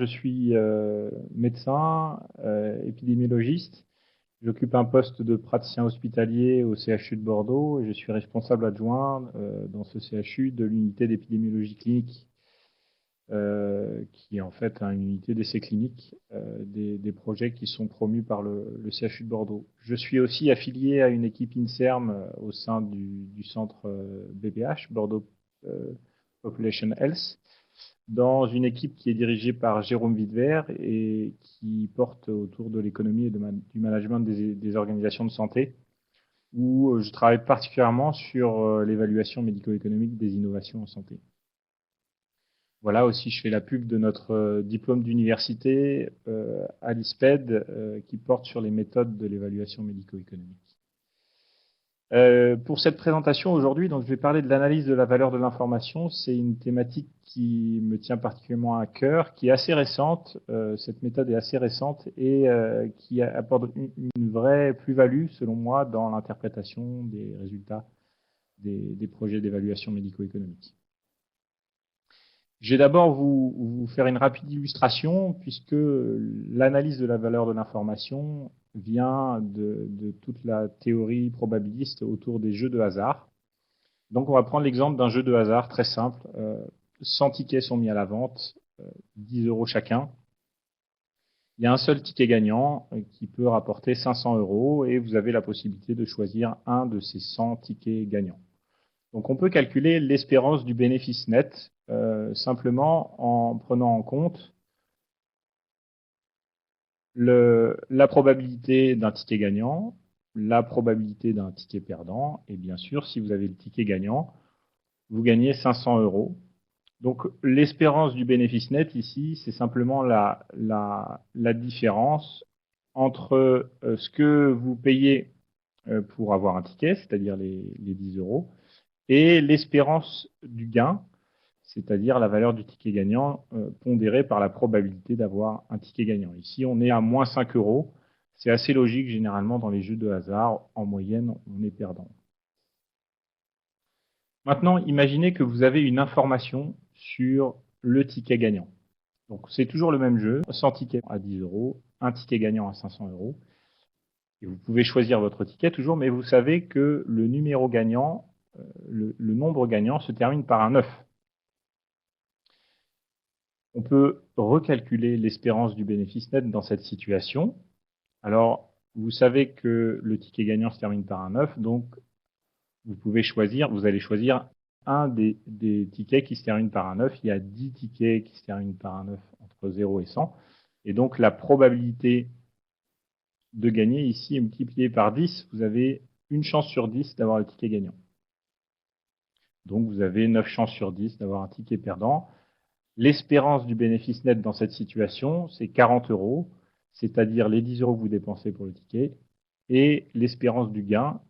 Je suis médecin, épidémiologiste. J'occupe un poste de praticien hospitalier au CHU de Bordeaux et je suis responsable adjoint dans ce CHU de l'unité d'épidémiologie clinique, qui est en fait une unité d'essai clinique des projets qui sont promus par le CHU de Bordeaux. Je suis aussi affilié à une équipe INSERM au sein du centre BPH, Bordeaux Population Health, dans une équipe qui est dirigée par Jérôme Widver et qui porte autour de l'économie et du management des organisations de santé, où je travaille particulièrement sur l'évaluation médico-économique des innovations en santé. Voilà, aussi je fais la pub de notre diplôme d'université à l'ISPED qui porte sur les méthodes de l'évaluation médico-économique. Pour cette présentation aujourd'hui, donc je vais parler de l'analyse de la valeur de l'information. C'est une thématique qui me tient particulièrement à cœur, qui est assez récente. Cette méthode est assez récente et qui apporte une vraie plus-value, selon moi, dans l'interprétation des résultats des projets d'évaluation médico-économique. Je vais d'abord vous faire une rapide illustration, puisque l'analyse de la valeur de l'information vient de toute la théorie probabiliste autour des jeux de hasard. Donc on va prendre l'exemple d'un jeu de hasard très simple. 100 tickets sont mis à la vente, 10 € chacun. Il y a un seul ticket gagnant qui peut rapporter 500 € et vous avez la possibilité de choisir un de ces 100 tickets gagnants. Donc on peut calculer l'espérance du bénéfice net simplement en prenant en compte la probabilité d'un ticket gagnant, la probabilité d'un ticket perdant, et bien sûr, si vous avez le ticket gagnant, vous gagnez 500 €. Donc l'espérance du bénéfice net ici, c'est simplement la différence entre ce que vous payez pour avoir un ticket, c'est-à-dire les 10 €, et l'espérance du gain, c'est-à-dire la valeur du ticket gagnant pondérée par la probabilité d'avoir un ticket gagnant. Ici, on est à moins 5 €. C'est assez logique, généralement, dans les jeux de hasard. En moyenne, on est perdant. Maintenant, imaginez que vous avez une information sur le ticket gagnant. Donc, c'est toujours le même jeu, 100 tickets à 10 €, un ticket gagnant à 500 €. Et vous pouvez choisir votre ticket toujours, mais vous savez que le numéro gagnant, le nombre gagnant se termine par un 9. On peut recalculer l'espérance du bénéfice net dans cette situation. Alors, vous savez que le ticket gagnant se termine par un 9, donc vous allez choisir un des tickets qui se termine par un 9. Il y a 10 tickets qui se terminent par un 9 entre 0 et 100. Et donc, la probabilité de gagner ici est multipliée par 10. Vous avez une chance sur 10 d'avoir le ticket gagnant. Donc, vous avez 9 chances sur 10 d'avoir un ticket perdant. L'espérance du bénéfice net dans cette situation, c'est 40 €, c'est-à-dire les 10 € que vous dépensez pour le ticket, et l'espérance du gain,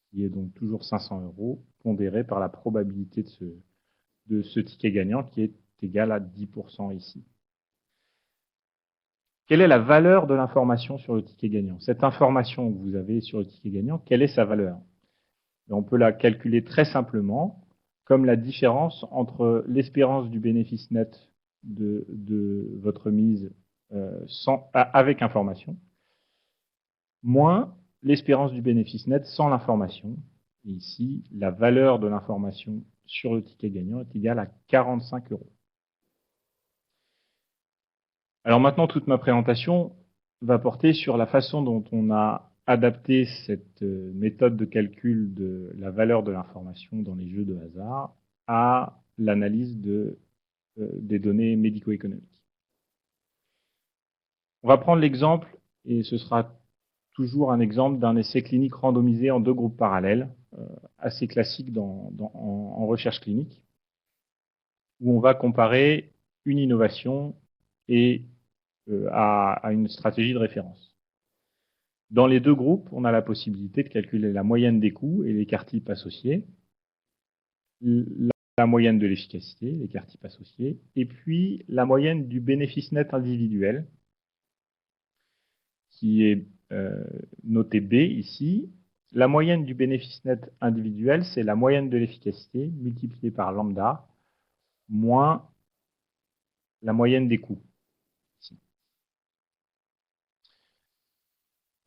qui est donc toujours 500 €, pondérée par la probabilité de ce ticket gagnant, qui est égale à 10% ici. Quelle est la valeur de l'information sur le ticket gagnant? Cette information que vous avez sur le ticket gagnant, quelle est sa valeur? Et on peut la calculer très simplement comme la différence entre l'espérance du bénéfice net de votre mise avec information, moins l'espérance du bénéfice net sans l'information. Et ici, la valeur de l'information sur le ticket gagnant est égale à 45 €. Alors maintenant, toute ma présentation va porter sur la façon dont on a adapté cette méthode de calcul de la valeur de l'information dans les jeux de hasard à l'analyse des données médico-économiques. On va prendre l'exemple, et ce sera toujours un exemple d'un essai clinique randomisé en 2 groupes parallèles, assez classique en recherche clinique, où on va comparer une innovation et à une stratégie de référence. Dans les 2 groupes, on a la possibilité de calculer la moyenne des coûts et l'écart type associé, la moyenne de l'efficacité, l'écart type associé, et puis la moyenne du bénéfice net individuel, qui est noté B ici. La moyenne du bénéfice net individuel, c'est la moyenne de l'efficacité multipliée par lambda moins la moyenne des coûts.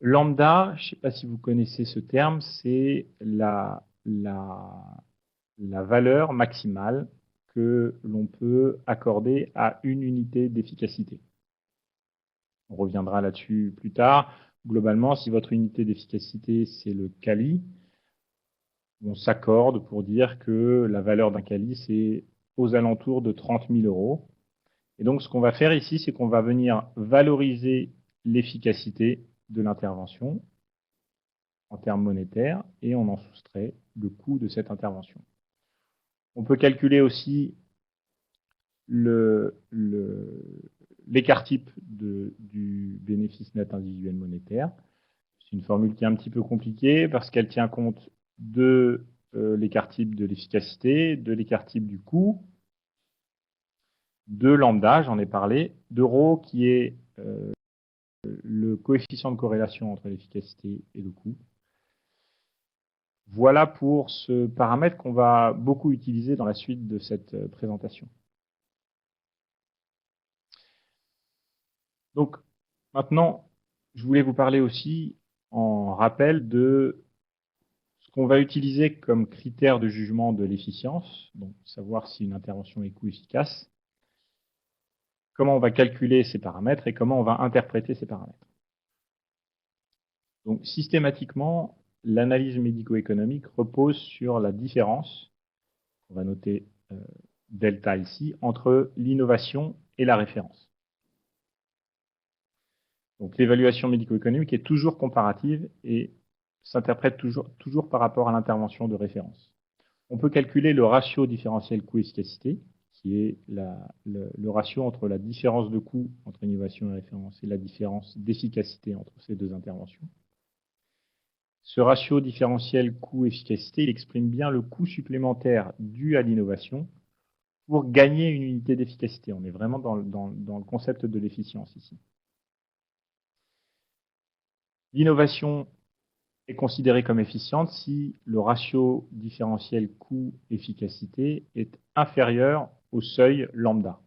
Lambda, je ne sais pas si vous connaissez ce terme, c'est la valeur maximale que l'on peut accorder à une unité d'efficacité. On reviendra là-dessus plus tard. Globalement, si votre unité d'efficacité, c'est le Cali, on s'accorde pour dire que la valeur d'un Cali, c'est aux alentours de 30 000 euros. Et donc, ce qu'on va faire ici, c'est qu'on va venir valoriser l'efficacité de l'intervention en termes monétaires et on en soustrait le coût de cette intervention. On peut calculer aussi l'écart type du bénéfice net individuel monétaire. C'est une formule qui est un petit peu compliquée parce qu'elle tient compte de l'écart type de l'efficacité, de l'écart type du coût, de lambda, j'en ai parlé, de rho qui est le coefficient de corrélation entre l'efficacité et le coût. Voilà pour ce paramètre qu'on va beaucoup utiliser dans la suite de cette présentation. Donc, maintenant, je voulais vous parler aussi en rappel de ce qu'on va utiliser comme critère de jugement de l'efficience, donc savoir si une intervention est coût-efficace, comment on va calculer ces paramètres et comment on va interpréter ces paramètres. Donc, systématiquement, l'analyse médico-économique repose sur la différence, on va noter delta ici, entre l'innovation et la référence. Donc l'évaluation médico-économique est toujours comparative et s'interprète toujours par rapport à l'intervention de référence. On peut calculer le ratio différentiel coût-efficacité, qui est le ratio entre la différence de coût entre innovation et référence et la différence d'efficacité entre ces deux interventions. Ce ratio différentiel coût-efficacité, il exprime bien le coût supplémentaire dû à l'innovation pour gagner une unité d'efficacité. On est vraiment dans le concept de l'efficience ici. L'innovation est considérée comme efficiente si le ratio différentiel coût-efficacité est inférieur au seuil lambda,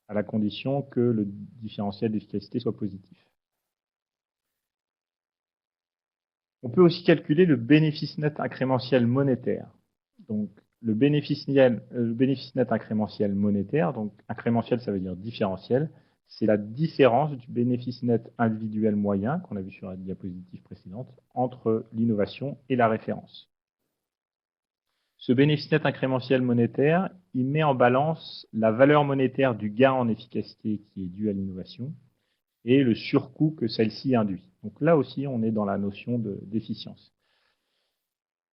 à la condition que le différentiel d'efficacité soit positif. On peut aussi calculer le bénéfice net incrémentiel monétaire. Donc, le bénéfice net incrémentiel monétaire, donc incrémentiel, ça veut dire différentiel, c'est la différence du bénéfice net individuel moyen, qu'on a vu sur la diapositive précédente, entre l'innovation et la référence. Ce bénéfice net incrémentiel monétaire, il met en balance la valeur monétaire du gain en efficacité qui est dû à l'innovation et le surcoût que celle-ci induit. Donc là aussi, on est dans la notion d'efficience.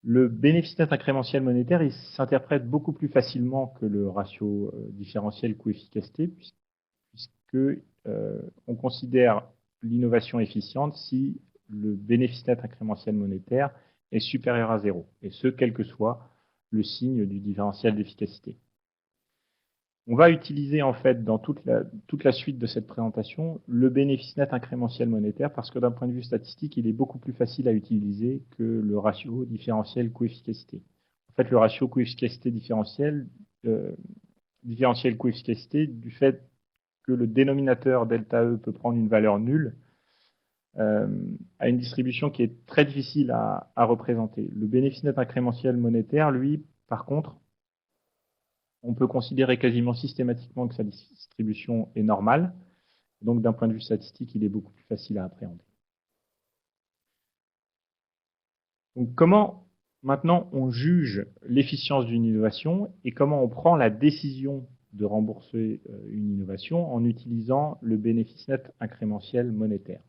Le bénéfice net incrémentiel monétaire, il s'interprète beaucoup plus facilement que le ratio différentiel coût-efficacité, puisque on considère l'innovation efficiente si le bénéfice net incrémentiel monétaire est supérieur à 0, et ce, quel que soit le signe du différentiel d'efficacité. On va utiliser en fait dans toute la suite de cette présentation le bénéfice net incrémentiel monétaire parce que d'un point de vue statistique, il est beaucoup plus facile à utiliser que le ratio différentiel coût-efficacité. En fait, le ratio coût-efficacité différentiel coût-efficacité, du fait que le dénominateur delta E peut prendre une valeur nulle, a une distribution qui est très difficile à représenter. Le bénéfice net incrémentiel monétaire, lui, par contre, on peut considérer quasiment systématiquement que sa distribution est normale. Donc, d'un point de vue statistique, il est beaucoup plus facile à appréhender. Donc, comment maintenant on juge l'efficience d'une innovation et comment on prend la décision de rembourser une innovation en utilisant le bénéfice net incrémentiel monétaire.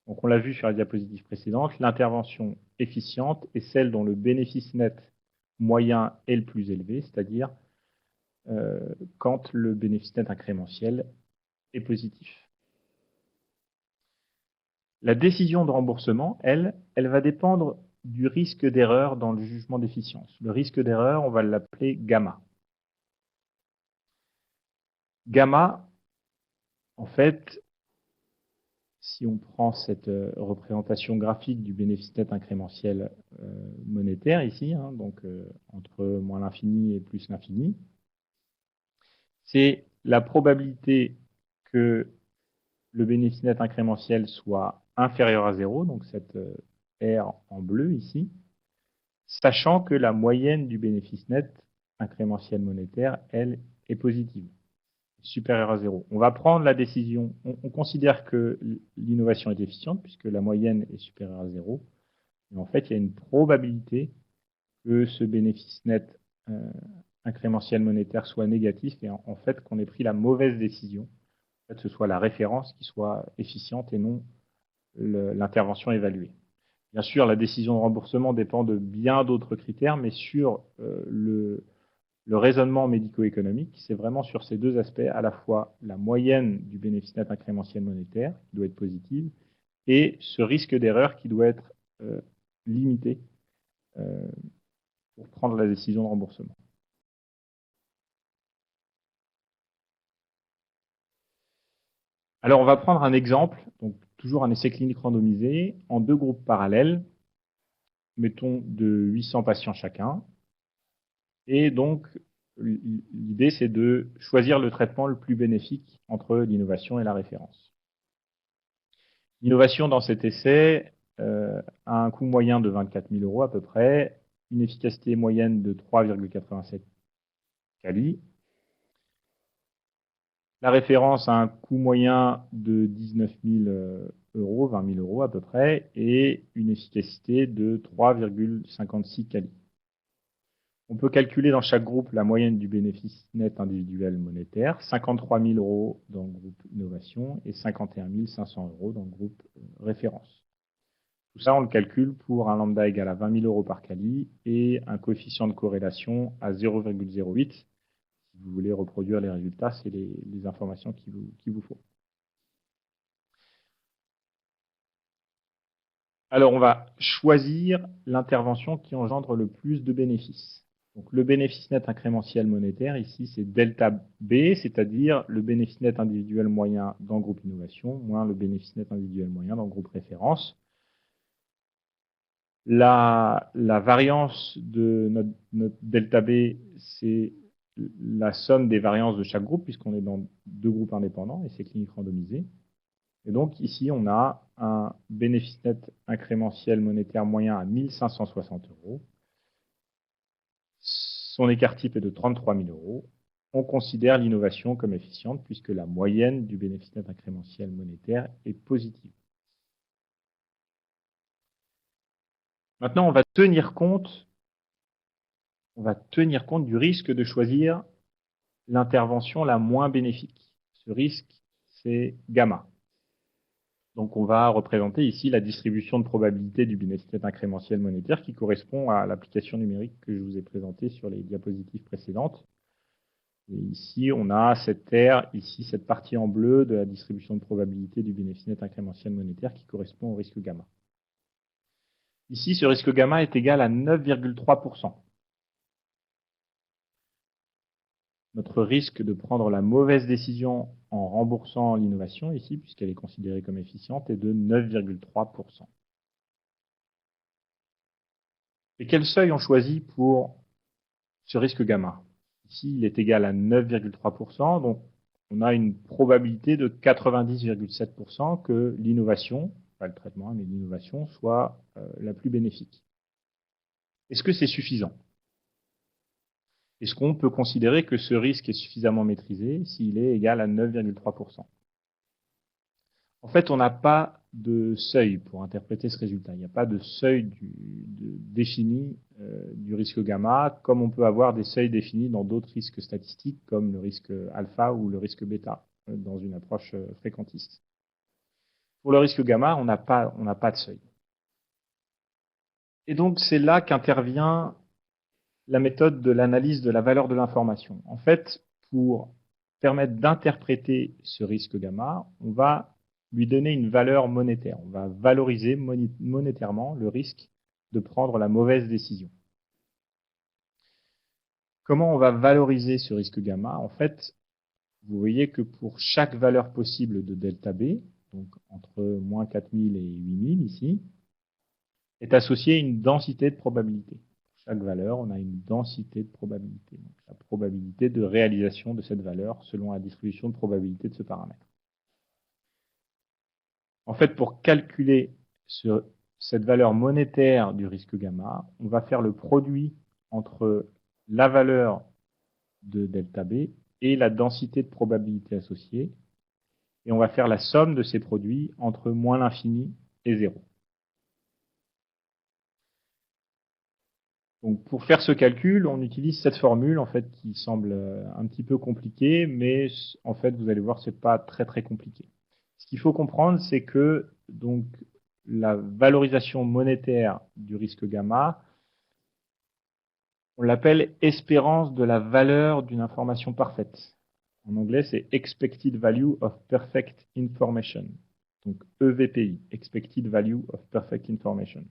Donc, on l'a vu sur la diapositive précédente, l'intervention efficiente est celle dont le bénéfice net moyen est le plus élevé, c'est-à-dire quand le bénéfice net incrémentiel est positif. La décision de remboursement, elle va dépendre du risque d'erreur dans le jugement d'efficience. Le risque d'erreur, on va l'appeler gamma. Gamma, en fait, si on prend cette représentation graphique du bénéfice net incrémentiel monétaire ici, donc entre moins l'infini et plus l'infini, c'est la probabilité que le bénéfice net incrémentiel soit inférieur à 0, donc cette R en bleu ici, sachant que la moyenne du bénéfice net incrémentiel monétaire, elle, est positive, supérieure à 0. On va prendre la décision, on considère que l'innovation est efficiente puisque la moyenne est supérieure à 0, mais en fait, il y a une probabilité que ce bénéfice net incrémentiel monétaire soit négatif et en fait qu'on ait pris la mauvaise décision, en fait, ce soit la référence qui soit efficiente et non l'intervention évaluée. Bien sûr, la décision de remboursement dépend de bien d'autres critères, mais sur le raisonnement médico-économique, c'est vraiment sur ces deux aspects, à la fois la moyenne du bénéfice net incrémentiel monétaire, qui doit être positive, et ce risque d'erreur qui doit être limité pour prendre la décision de remboursement. Alors, on va prendre un exemple, donc toujours un essai clinique randomisé, en 2 groupes parallèles, mettons de 800 patients chacun. Et donc, l'idée, c'est de choisir le traitement le plus bénéfique entre l'innovation et la référence. L'innovation dans cet essai a un coût moyen de 24 000 € à peu près, une efficacité moyenne de 3,87 cali. La référence a un coût moyen de 19 000 €, 20 000 € à peu près, et une efficacité de 3,56 cali. On peut calculer dans chaque groupe la moyenne du bénéfice net individuel monétaire, 53 000 € dans le groupe innovation et 51 500 € dans le groupe référence. Tout ça, on le calcule pour un lambda égal à 20 000 € par cali et un coefficient de corrélation à 0,08. Si vous voulez reproduire les résultats, c'est les informations qu'il vous faut. Alors, on va choisir l'intervention qui engendre le plus de bénéfices. Donc, le bénéfice net incrémentiel monétaire, ici, c'est delta B, c'est-à-dire le bénéfice net individuel moyen dans le groupe innovation, moins le bénéfice net individuel moyen dans le groupe référence. La variance de notre delta B, c'est la somme des variances de chaque groupe, puisqu'on est dans 2 groupes indépendants, et c'est clinique randomisé. Et donc, ici, on a un bénéfice net incrémentiel monétaire moyen à 1 560 €. Son écart type est de 33 000 €. On considère l'innovation comme efficiente puisque la moyenne du bénéfice net incrémentiel monétaire est positive. Maintenant, on va tenir compte du risque de choisir l'intervention la moins bénéfique. Ce risque, c'est gamma. Donc, on va représenter ici la distribution de probabilité du bénéfice net incrémentiel monétaire qui correspond à l'application numérique que je vous ai présentée sur les diapositives précédentes. Et ici, on a cette R, ici, cette partie en bleu de la distribution de probabilité du bénéfice net incrémentiel monétaire qui correspond au risque gamma. Ici, ce risque gamma est égal à 9,3%. Notre risque de prendre la mauvaise décision en remboursant l'innovation ici, puisqu'elle est considérée comme efficiente, est de 9,3%. Et quel seuil on choisit pour ce risque gamma? Ici, il est égal à 9,3%, donc on a une probabilité de 90,7% que l'innovation, pas le traitement, mais l'innovation, soit la plus bénéfique. Est-ce que c'est suffisant? Est-ce qu'on peut considérer que ce risque est suffisamment maîtrisé s'il est égal à 9,3%? En fait, on n'a pas de seuil pour interpréter ce résultat. Il n'y a pas de seuil défini du risque gamma, comme on peut avoir des seuils définis dans d'autres risques statistiques, comme le risque alpha ou le risque bêta, dans une approche fréquentiste. Pour le risque gamma, on n'a pas de seuil. Et donc, c'est là qu'intervient la méthode de l'analyse de la valeur de l'information. En fait, pour permettre d'interpréter ce risque gamma, on va lui donner une valeur monétaire. On va valoriser monétairement le risque de prendre la mauvaise décision. Comment on va valoriser ce risque gamma? En fait, vous voyez que pour chaque valeur possible de delta B, donc entre moins 4000 et 8000 ici, est associée une densité de probabilité. Pour chaque valeur, on a une densité de probabilité. Donc, la probabilité de réalisation de cette valeur selon la distribution de probabilité de ce paramètre. En fait, pour calculer cette valeur monétaire du risque gamma, on va faire le produit entre la valeur de delta B et la densité de probabilité associée. Et on va faire la somme de ces produits entre moins l'infini et 0. Donc, pour faire ce calcul, on utilise cette formule en fait, qui semble un petit peu compliquée, mais en fait, vous allez voir, ce n'est pas très très compliqué. Ce qu'il faut comprendre, c'est que donc, la valorisation monétaire du risque gamma, on l'appelle espérance de la valeur d'une information parfaite. En anglais, c'est Expected Value of Perfect Information. Donc EVPI, Expected Value of Perfect Information.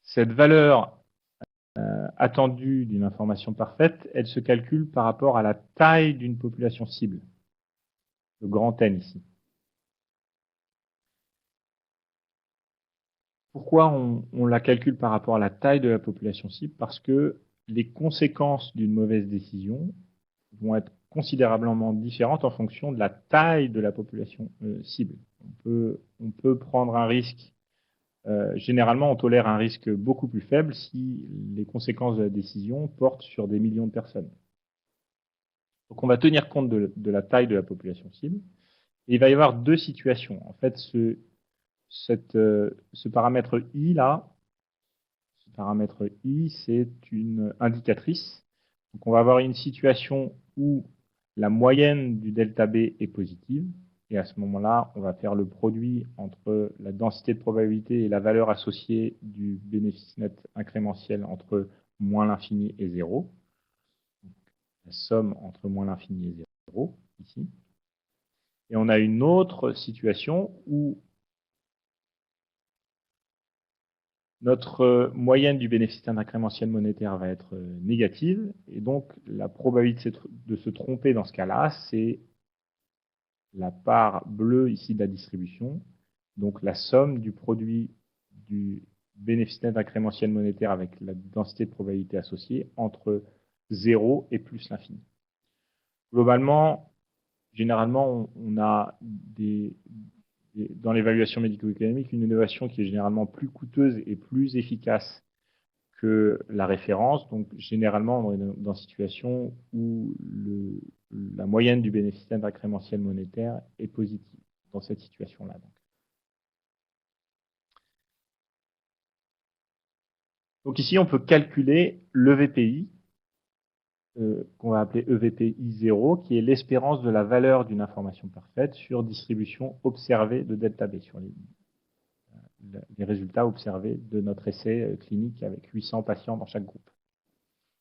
Cette valeur attendue d'une information parfaite, elle se calcule par rapport à la taille d'une population cible, le grand N ici. Pourquoi on la calcule par rapport à la taille de la population cible? Parce que les conséquences d'une mauvaise décision vont être considérablement différentes en fonction de la taille de la population cible. On peut prendre un risque, généralement on tolère un risque beaucoup plus faible si les conséquences de la décision portent sur des millions de personnes. Donc on va tenir compte de la taille de la population cible. Et il va y avoir deux situations. En fait, ce paramètre I là, ce paramètre I, c'est une indicatrice. Donc on va avoir une situation où la moyenne du delta B est positive. Et à ce moment-là, on va faire le produit entre la densité de probabilité et la valeur associée du bénéfice net incrémentiel entre moins l'infini et 0. La somme entre moins l'infini et 0, ici. Et on a une autre situation où notre moyenne du bénéfice net incrémentiel monétaire va être négative. Et donc, la probabilité de se tromper dans ce cas-là, c'est la part bleue ici de la distribution. Donc, la somme du produit du bénéfice net incrémentiel monétaire avec la densité de probabilité associée entre 0 et plus l'infini. Globalement, généralement, on a dans l'évaluation médico-économique une innovation qui est généralement plus coûteuse et plus efficace que la référence. Donc, généralement, on est dans une situation où la moyenne du bénéfice net incrémentiel monétaire est positive dans cette situation-là. Donc ici, on peut calculer l'EVPI, qu'on va appeler EVPI 0, qui est l'espérance de la valeur d'une information parfaite sur distribution observée de delta B, sur les résultats observés de notre essai clinique avec 800 patients dans chaque groupe.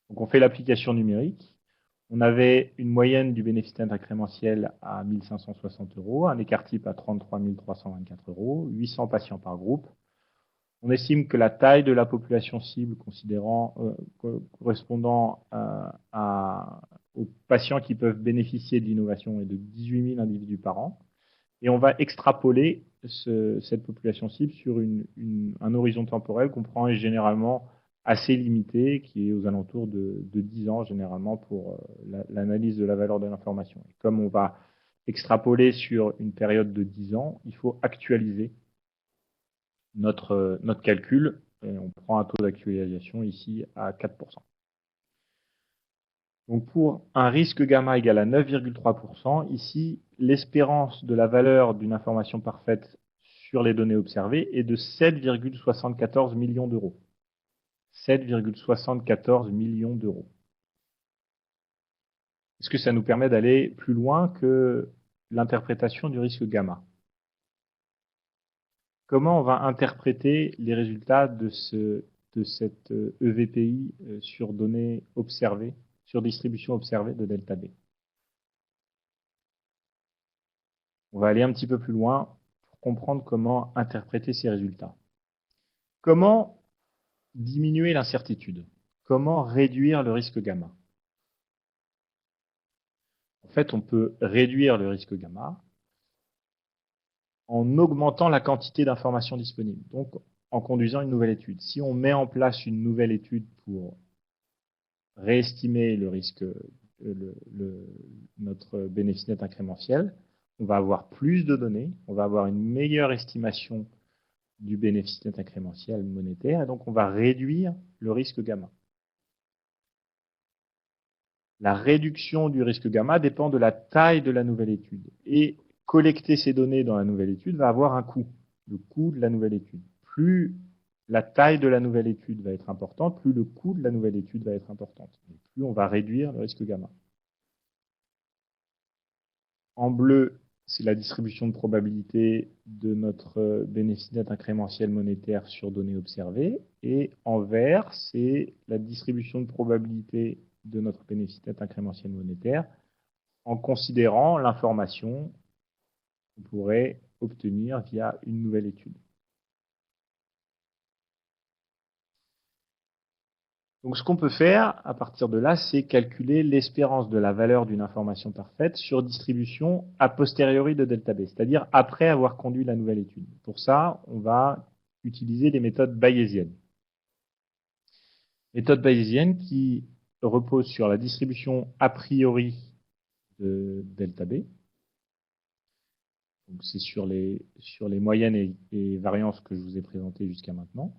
Donc on fait l'application numérique. On avait une moyenne du bénéfice net incrémentiel à 1 560 €, un écart type à 33 324 €, 800 patients par groupe. On estime que la taille de la population cible correspondant aux patients qui peuvent bénéficier de l'innovation est de 18 000 individus par an. Et on va extrapoler cette population cible sur un horizon temporel qu'on prend généralement assez limité, qui est aux alentours de 10 ans généralement pour l'analyse de la valeur de l'information. Comme on va extrapoler sur une période de 10 ans, il faut actualiser notre calcul. Et on prend un taux d'actualisation ici à 4%. Donc pour un risque gamma égal à 9,3%, ici, l'espérance de la valeur d'une information parfaite sur les données observées est de 7,74 millions d'euros. 7,74 millions d'euros. Est-ce que ça nous permet d'aller plus loin que l'interprétation du risque gamma? Comment on va interpréter les résultats de cette EVPI sur données observées, sur distribution observée de delta B? On va aller un petit peu plus loin pour comprendre comment interpréter ces résultats. Comment diminuer l'incertitude? Comment réduire le risque gamma? En fait, on peut réduire le risque gamma en augmentant la quantité d'informations disponibles. Donc, en conduisant une nouvelle étude. Si on met en place une nouvelle étude pour réestimer le risque, notre bénéfice net incrémentiel, on va avoir plus de données, on va avoir une meilleure estimation du bénéfice net incrémentiel monétaire, et donc on va réduire le risque gamma. La réduction du risque gamma dépend de la taille de la nouvelle étude. Et collecter ces données dans la nouvelle étude va avoir un coût, le coût de la nouvelle étude. Plus la taille de la nouvelle étude va être importante, plus le coût de la nouvelle étude va être important. Et plus on va réduire le risque gamma. En bleu, c'est la distribution de probabilité de notre bénéfice net incrémentiel monétaire sur données observées. Et en vert, c'est la distribution de probabilité de notre bénéfice net incrémentiel monétaire en considérant l'information qu'on pourrait obtenir via une nouvelle étude. Donc ce qu'on peut faire à partir de là, c'est calculer l'espérance de la valeur d'une information parfaite sur distribution a posteriori de delta B, c'est-à-dire après avoir conduit la nouvelle étude. Pour ça, on va utiliser les méthodes bayésiennes. Méthode bayésienne qui repose sur la distribution a priori de delta B. C'est sur les moyennes et variances que je vous ai présentées jusqu'à maintenant.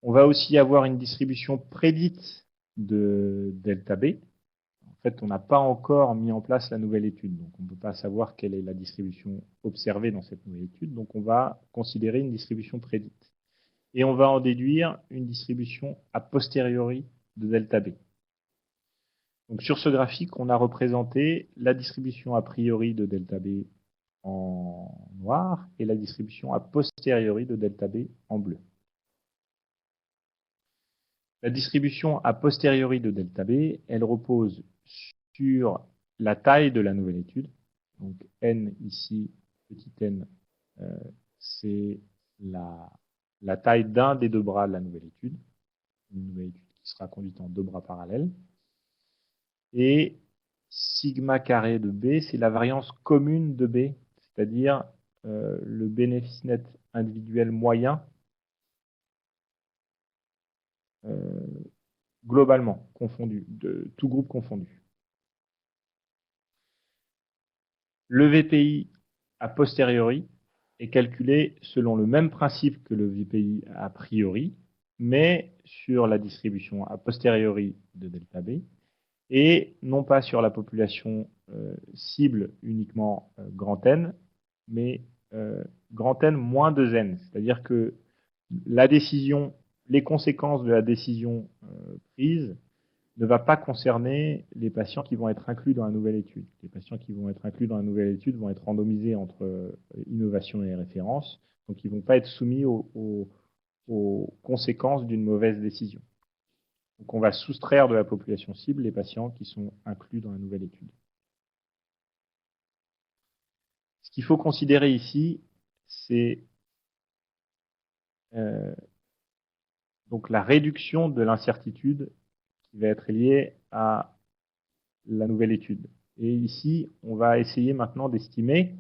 On va aussi avoir une distribution prédite de delta B. En fait, on n'a pas encore mis en place la nouvelle étude, donc on ne peut pas savoir quelle est la distribution observée dans cette nouvelle étude. Donc on va considérer une distribution prédite. Et on va en déduire une distribution a posteriori de delta B. Donc sur ce graphique, on a représenté la distribution a priori de delta B en noir et la distribution a posteriori de delta B en bleu. La distribution a posteriori de delta B, elle repose sur la taille de la nouvelle étude. Donc n ici, petit n, c'est la taille d'un des deux bras de la nouvelle étude. Une nouvelle étude qui sera conduite en deux bras parallèles. Et sigma carré de B, c'est la variance commune de B, c'est-à-dire le bénéfice net individuel moyen globalement confondu, de tout groupe confondu. Le VPI a posteriori est calculé selon le même principe que le VPI a priori, mais sur la distribution a posteriori de delta B, et non pas sur la population cible uniquement grand N, mais grand N moins 2N. C'est-à-dire que la décision, les conséquences de la décision prise ne va pas concerner les patients qui vont être inclus dans la nouvelle étude. Les patients qui vont être inclus dans la nouvelle étude vont être randomisés entre innovation et référence, donc ils ne vont pas être soumis aux conséquences d'une mauvaise décision. Donc on va soustraire de la population cible les patients qui sont inclus dans la nouvelle étude. Ce qu'il faut considérer ici, c'est donc la réduction de l'incertitude qui va être liée à la nouvelle étude. Et ici, on va essayer maintenant d'estimer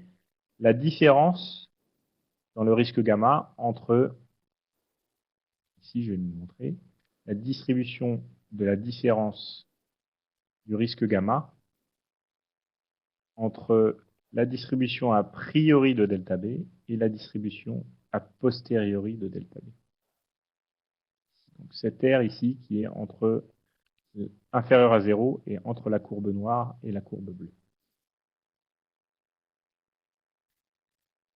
la différence dans le risque gamma entre, ici je vais vous montrer, la distribution de la différence du risque gamma entre la distribution a priori de delta B et la distribution a posteriori de delta B. Donc cette R ici qui est entre inférieur à 0 et entre la courbe noire et la courbe bleue.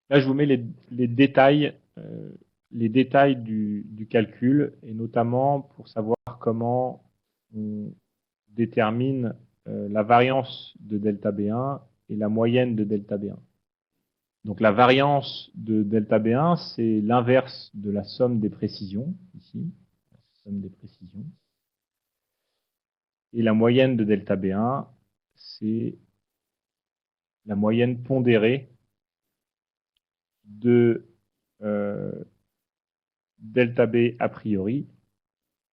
Là, je vous mets les détails du calcul, et notamment pour savoir comment on détermine la variance de delta B1 et la moyenne de delta B1. Donc la variance de delta B1, c'est l'inverse de la somme des précisions, ici, la somme des précisions. Et la moyenne de delta B1, c'est la moyenne pondérée de delta B a priori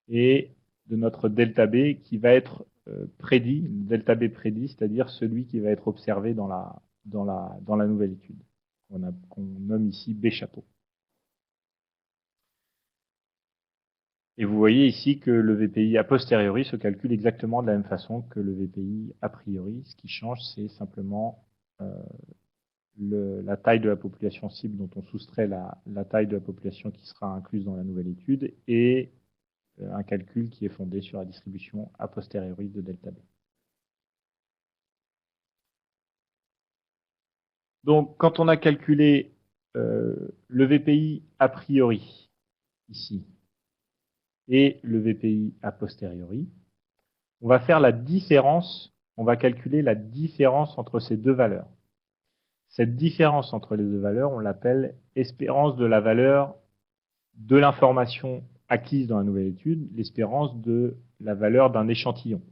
et de notre delta B qui va être prédit, delta B prédit, c'est-à-dire celui qui va être observé dans la nouvelle étude, qu'on nomme ici B chapeau. Et vous voyez ici que le VPI a posteriori se calcule exactement de la même façon que le VPI a priori. Ce qui change, c'est simplement la taille de la population cible dont on soustrait la taille de la population qui sera incluse dans la nouvelle étude et un calcul qui est fondé sur la distribution a posteriori de delta B. Donc, quand on a calculé le VPI a priori, ici, et le VPI a posteriori, on va faire la différence, on va calculer la différence entre ces deux valeurs. Cette différence entre les deux valeurs, on l'appelle espérance de la valeur de l'information acquise dans la nouvelle étude, l'espérance de la valeur d'un échantillon.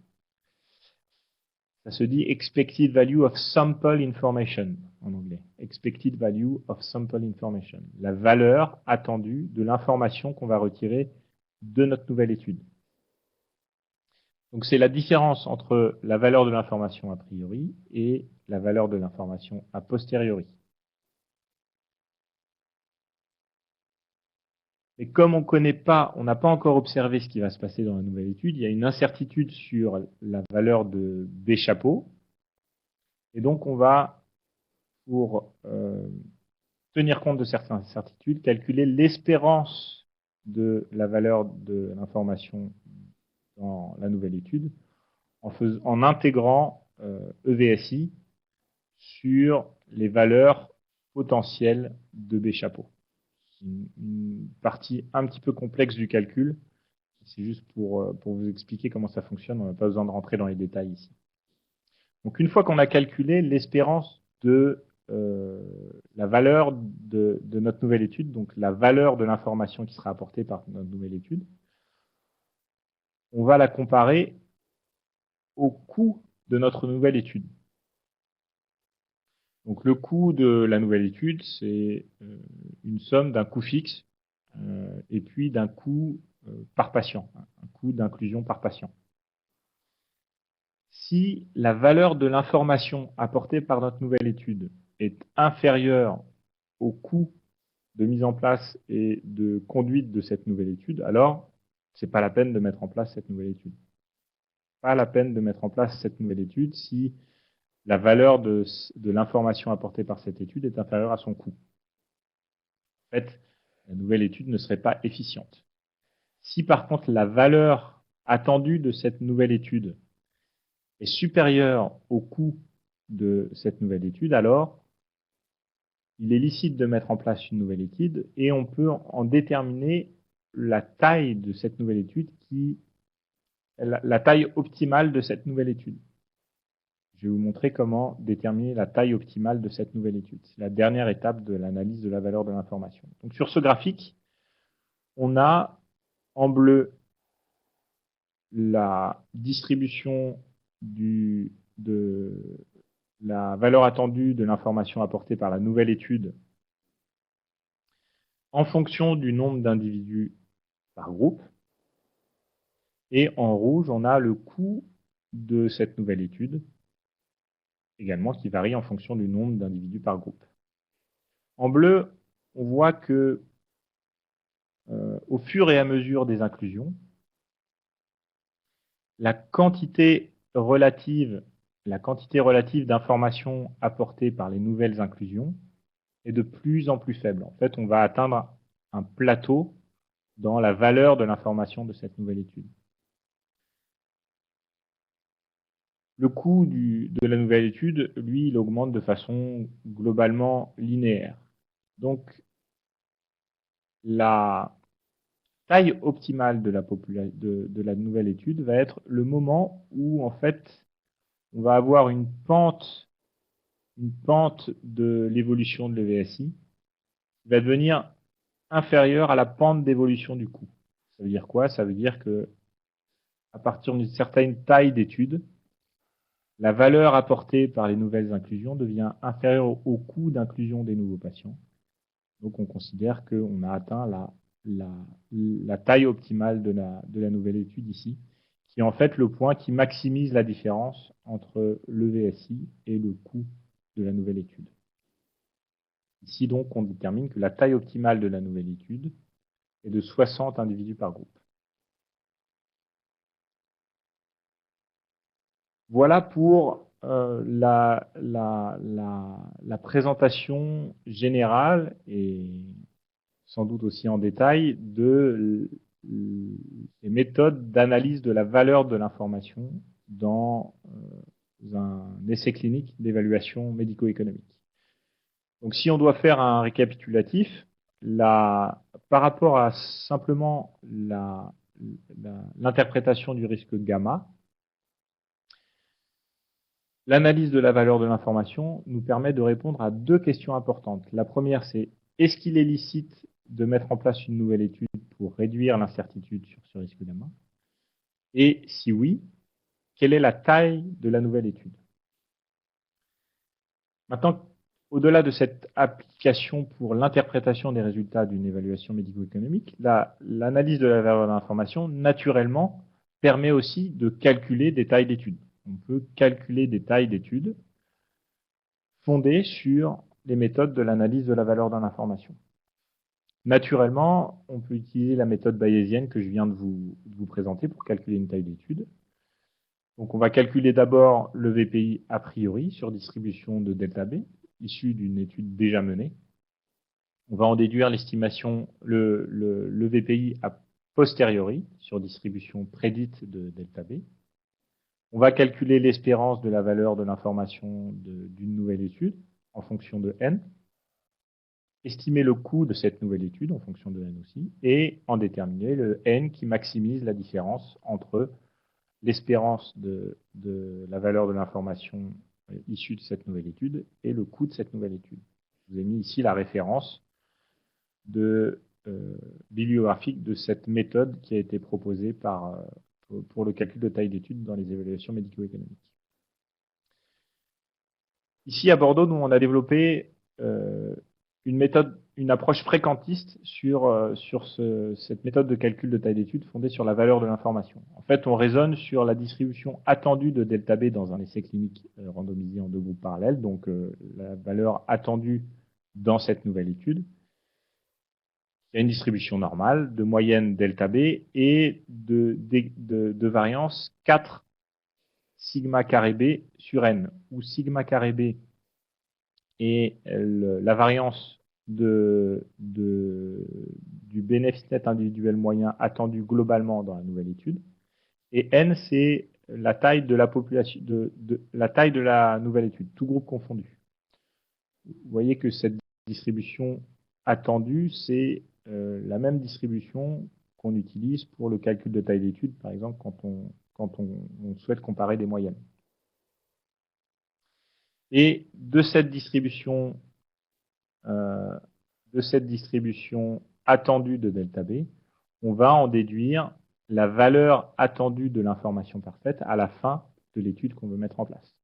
Ça se dit expected value of sample information en anglais. Expected value of sample information. La valeur attendue de l'information qu'on va retirer de notre nouvelle étude. Donc c'est la différence entre la valeur de l'information a priori et la valeur de l'information a posteriori. Et comme on ne connaît pas, on n'a pas encore observé ce qui va se passer dans la nouvelle étude, il y a une incertitude sur la valeur de B chapeau. Et donc on va, pour tenir compte de certaines incertitudes, calculer l'espérance de la valeur de l'information dans la nouvelle étude en intégrant EVSI sur les valeurs potentielles de B chapeau. C'est une partie un petit peu complexe du calcul. C'est juste pour vous expliquer comment ça fonctionne. On n'a pas besoin de rentrer dans les détails ici. Donc une fois qu'on a calculé l'espérance de la valeur de notre nouvelle étude, donc la valeur de l'information qui sera apportée par notre nouvelle étude, on va la comparer au coût de notre nouvelle étude. Donc le coût de la nouvelle étude, c'est une somme d'un coût fixe et puis d'un coût par patient, un coût d'inclusion par patient. Si la valeur de l'information apportée par notre nouvelle étude est inférieure au coût de mise en place et de conduite de cette nouvelle étude, alors ce n'est pas la peine de mettre en place cette nouvelle étude. Pas la peine de mettre en place cette nouvelle étude si la valeur de l'information apportée par cette étude est inférieure à son coût. En fait, la nouvelle étude ne serait pas efficiente. Si par contre la valeur attendue de cette nouvelle étude est supérieure au coût de cette nouvelle étude, alors il est licite de mettre en place une nouvelle étude et on peut en déterminer la taille de cette nouvelle étude, la taille optimale de cette nouvelle étude. Je vais vous montrer comment déterminer la taille optimale de cette nouvelle étude. C'est la dernière étape de l'analyse de la valeur de l'information. Donc sur ce graphique, on a en bleu la distribution de la valeur attendue de l'information apportée par la nouvelle étude en fonction du nombre d'individus par groupe. Et en rouge, on a le coût de cette nouvelle étude, également qui varie en fonction du nombre d'individus par groupe. En bleu, on voit que au fur et à mesure des inclusions, la quantité relative d'informations apportées par les nouvelles inclusions est de plus en plus faible. En fait, on va atteindre un plateau dans la valeur de l'information de cette nouvelle étude. Le coût de la nouvelle étude, lui, il augmente de façon globalement linéaire. Donc, la taille optimale de la nouvelle étude va être le moment où, en fait, on va avoir une pente de l'évolution de l'EVSI qui va devenir inférieure à la pente d'évolution du coût. Ça veut dire quoi? Ça veut dire que à partir d'une certaine taille d'étude, la valeur apportée par les nouvelles inclusions devient inférieure au coût d'inclusion des nouveaux patients. Donc on considère qu'on a atteint la taille optimale de la nouvelle étude ici, qui est en fait le point qui maximise la différence entre le VSI et le coût de la nouvelle étude. Ici donc on détermine que la taille optimale de la nouvelle étude est de 60 individus par groupe. Voilà pour la présentation générale et sans doute aussi en détail les méthodes d'analyse de la valeur de l'information dans un essai clinique d'évaluation médico-économique. Donc si on doit faire un récapitulatif, par rapport à simplement l'interprétation du risque gamma, l'analyse de la valeur de l'information nous permet de répondre à deux questions importantes. La première, c'est est-ce qu'il est licite de mettre en place une nouvelle étude pour réduire l'incertitude sur ce risque gamma? Et si oui, quelle est la taille de la nouvelle étude? Maintenant, au-delà de cette application pour l'interprétation des résultats d'une évaluation médico-économique, l'analyse de la valeur de l'information, naturellement, permet aussi de calculer des tailles d'études. On peut calculer des tailles d'études fondées sur les méthodes de l'analyse de la valeur de l'information. Naturellement, on peut utiliser la méthode bayésienne que je viens de vous présenter pour calculer une taille d'étude. Donc, on va calculer d'abord le VPI a priori sur distribution de delta B, issu d'une étude déjà menée. On va en déduire l'estimation, le VPI a posteriori sur distribution prédite de delta B. On va calculer l'espérance de la valeur de l'information d'une nouvelle étude en fonction de n, estimer le coût de cette nouvelle étude en fonction de n aussi, et en déterminer le n qui maximise la différence entre l'espérance de la valeur de l'information issue de cette nouvelle étude et le coût de cette nouvelle étude. Je vous ai mis ici la référence bibliographique de cette méthode qui a été proposée pour le calcul de taille d'étude dans les évaluations médico-économiques. Ici, à Bordeaux, nous, on a développé une approche fréquentiste sur cette méthode de calcul de taille d'étude fondée sur la valeur de l'information. En fait, on raisonne sur la distribution attendue de delta B dans un essai clinique randomisé en deux groupes parallèles, donc la valeur attendue dans cette nouvelle étude. Il y a une distribution normale de moyenne delta B et de variance 4 sigma carré B sur n, où sigma carré B est la variance du bénéfice net individuel moyen attendu globalement dans la nouvelle étude, et n, c'est la taille de la population, la taille de la nouvelle étude, tout groupe confondu. Vous voyez que cette distribution attendue, c'est la même distribution qu'on utilise pour le calcul de taille d'étude, par exemple, quand on souhaite comparer des moyennes. Et de cette distribution attendue de delta B, on va en déduire la valeur attendue de l'information parfaite à la fin de l'étude qu'on veut mettre en place.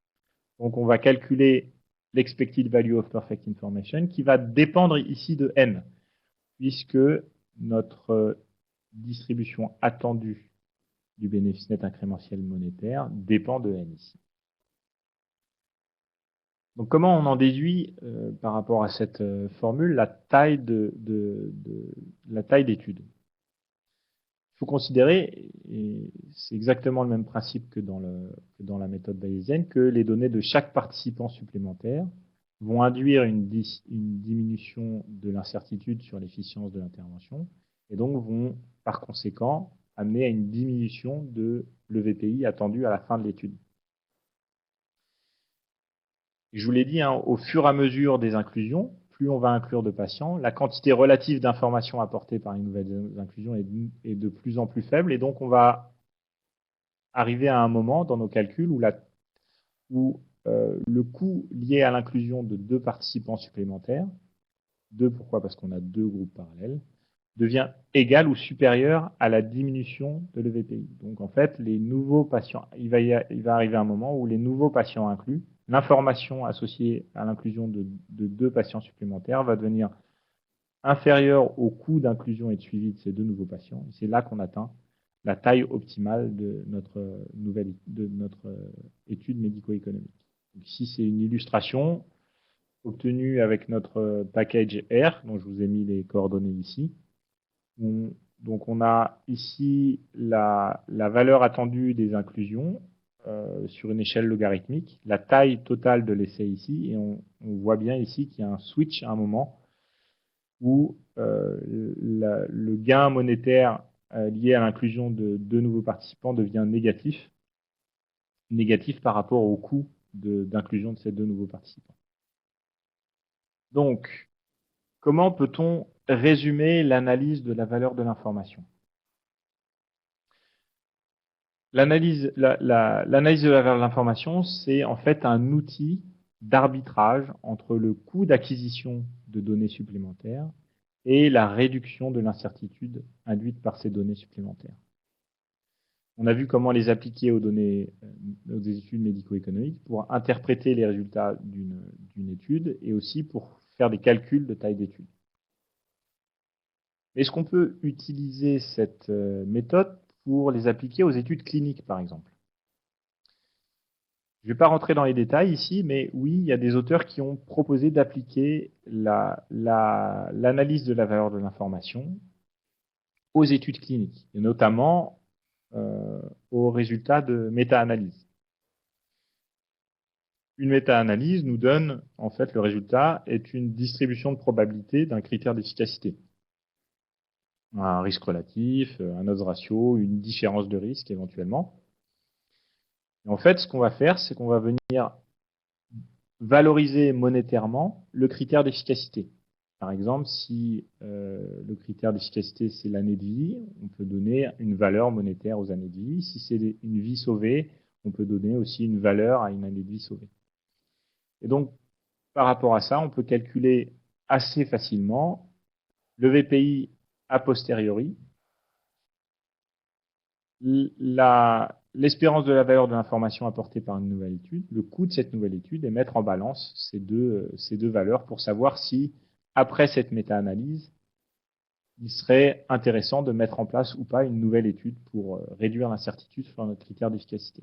Donc, on va calculer l'expected value of perfect information qui va dépendre ici de n, puisque notre distribution attendue du bénéfice net incrémentiel monétaire dépend de n ici. Donc, comment on en déduit par rapport à cette formule la taille d'étude? Il faut considérer, et c'est exactement le même principe que dans la méthode bayésienne, que les données de chaque participant supplémentaire vont induire une diminution de l'incertitude sur l'efficience de l'intervention et donc vont, par conséquent, amener à une diminution de l'EVPI attendu à la fin de l'étude. Je vous l'ai dit, hein, au fur et à mesure des inclusions, plus on va inclure de patients, la quantité relative d'informations apportées par une nouvelle inclusion est de plus en plus faible, et donc on va arriver à un moment dans nos calculs où le coût lié à l'inclusion de deux participants supplémentaires, pourquoi? Parce qu'on a deux groupes parallèles, devient égal ou supérieur à la diminution de l'EVPI. Donc en fait, les nouveaux patients, il va arriver un moment où les nouveaux patients inclus, l'information associée à l'inclusion de deux patients supplémentaires va devenir inférieure au coût d'inclusion et de suivi de ces deux nouveaux patients. C'est là qu'on atteint la taille optimale de notre étude médico-économique. Ici, c'est une illustration obtenue avec notre package R, dont je vous ai mis les coordonnées ici. Donc, on a ici la valeur attendue des inclusions sur une échelle logarithmique la taille totale de l'essai ici, et on voit bien ici qu'il y a un switch à un moment où le gain monétaire lié à l'inclusion de deux nouveaux participants devient négatif par rapport au coût d'inclusion de ces deux nouveaux participants. Donc, comment peut-on résumer l'analyse de la valeur de l'information? L'analyse de la valeur de l'information, c'est en fait un outil d'arbitrage entre le coût d'acquisition de données supplémentaires et la réduction de l'incertitude induite par ces données supplémentaires. On a vu comment les appliquer aux données aux études médico-économiques pour interpréter les résultats d'une étude et aussi pour faire des calculs de taille d'étude. Est-ce qu'on peut utiliser cette méthode pour les appliquer aux études cliniques, par exemple? Je ne vais pas rentrer dans les détails ici, mais oui, il y a des auteurs qui ont proposé d'appliquer l'analyse de la valeur de l'information aux études cliniques, et notamment aux résultats de méta-analyse. Une méta-analyse nous donne, en fait, le résultat est une distribution de probabilité d'un critère d'efficacité. Un risque relatif, un odds ratio, une différence de risque éventuellement. Et en fait, ce qu'on va faire, c'est qu'on va venir valoriser monétairement le critère d'efficacité. Par exemple, si le critère d'efficacité, c'est l'année de vie, on peut donner une valeur monétaire aux années de vie. Si c'est une vie sauvée, on peut donner aussi une valeur à une année de vie sauvée. Et donc, par rapport à ça, on peut calculer assez facilement le VPI a posteriori, l'espérance de la valeur de l'information apportée par une nouvelle étude, le coût de cette nouvelle étude, et mettre en balance ces deux valeurs pour savoir si, après cette méta-analyse, il serait intéressant de mettre en place ou pas une nouvelle étude pour réduire l'incertitude sur notre critère d'efficacité.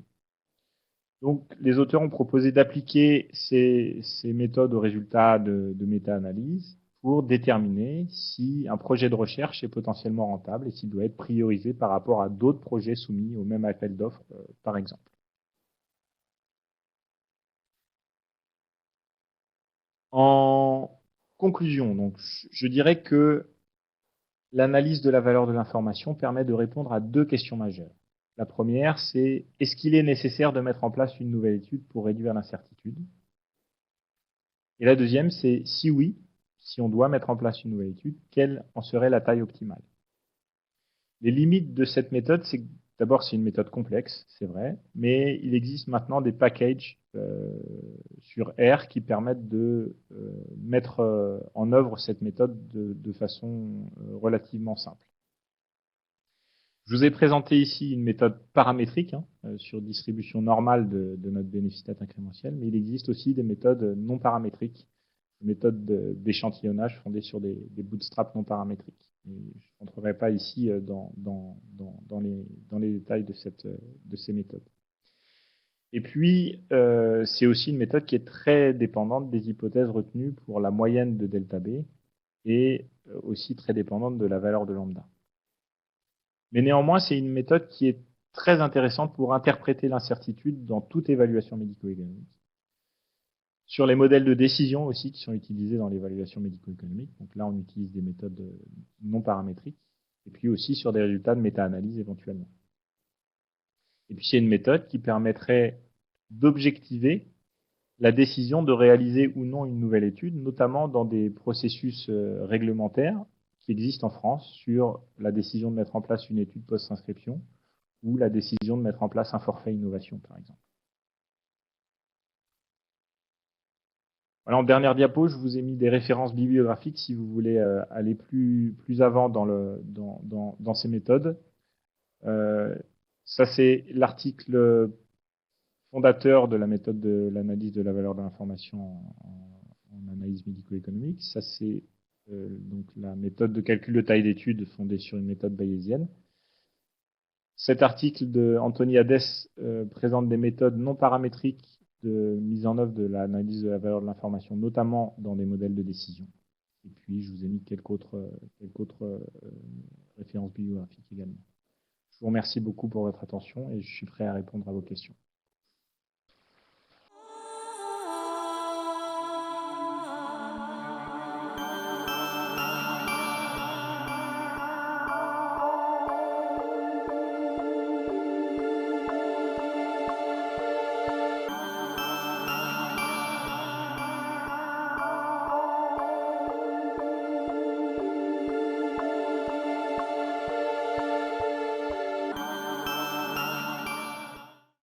Donc, les auteurs ont proposé d'appliquer ces méthodes aux résultats de méta-analyse pour déterminer si un projet de recherche est potentiellement rentable et s'il doit être priorisé par rapport à d'autres projets soumis au même appel d'offres, par exemple. En conclusion, donc, je dirais que l'analyse de la valeur de l'information permet de répondre à deux questions majeures. La première, c'est est-ce qu'il est nécessaire de mettre en place une nouvelle étude pour réduire l'incertitude? Et la deuxième, c'est si oui, si on doit mettre en place une nouvelle étude, quelle en serait la taille optimale? Les limites de cette méthode, c'est que d'abord, c'est une méthode complexe, c'est vrai, mais il existe maintenant des packages sur R qui permettent de mettre en œuvre cette méthode de façon relativement simple. Je vous ai présenté ici une méthode paramétrique sur distribution normale de notre bénéfice net incrémentiel, mais il existe aussi des méthodes non paramétriques, des méthodes d'échantillonnage fondées sur des bootstraps non paramétriques. Et je n'entrerai pas ici dans les détails de ces méthodes. Et puis, c'est aussi une méthode qui est très dépendante des hypothèses retenues pour la moyenne de delta B et aussi très dépendante de la valeur de lambda. Mais néanmoins, c'est une méthode qui est très intéressante pour interpréter l'incertitude dans toute évaluation médico-économique. Sur les modèles de décision aussi qui sont utilisés dans l'évaluation médico-économique. Donc là, on utilise des méthodes non paramétriques. Et puis aussi sur des résultats de méta-analyse éventuellement. Et puis, c'est une méthode qui permettrait d'objectiver la décision de réaliser ou non une nouvelle étude, notamment dans des processus réglementaires qui existent en France sur la décision de mettre en place une étude post-inscription ou la décision de mettre en place un forfait innovation, par exemple. Voilà, en dernière diapo, je vous ai mis des références bibliographiques si vous voulez aller plus avant dans ces méthodes. Ça, c'est l'article fondateur de la méthode de l'analyse de la valeur de l'information en analyse médico-économique. Ça, c'est donc la méthode de calcul de taille d'étude fondée sur une méthode bayésienne. Cet article de Anthony Hadès présente des méthodes non paramétriques de mise en œuvre de l'analyse de la valeur de l'information, notamment dans des modèles de décision. Et puis, je vous ai mis quelques autres références bibliographiques également. Je vous remercie beaucoup pour votre attention et je suis prêt à répondre à vos questions.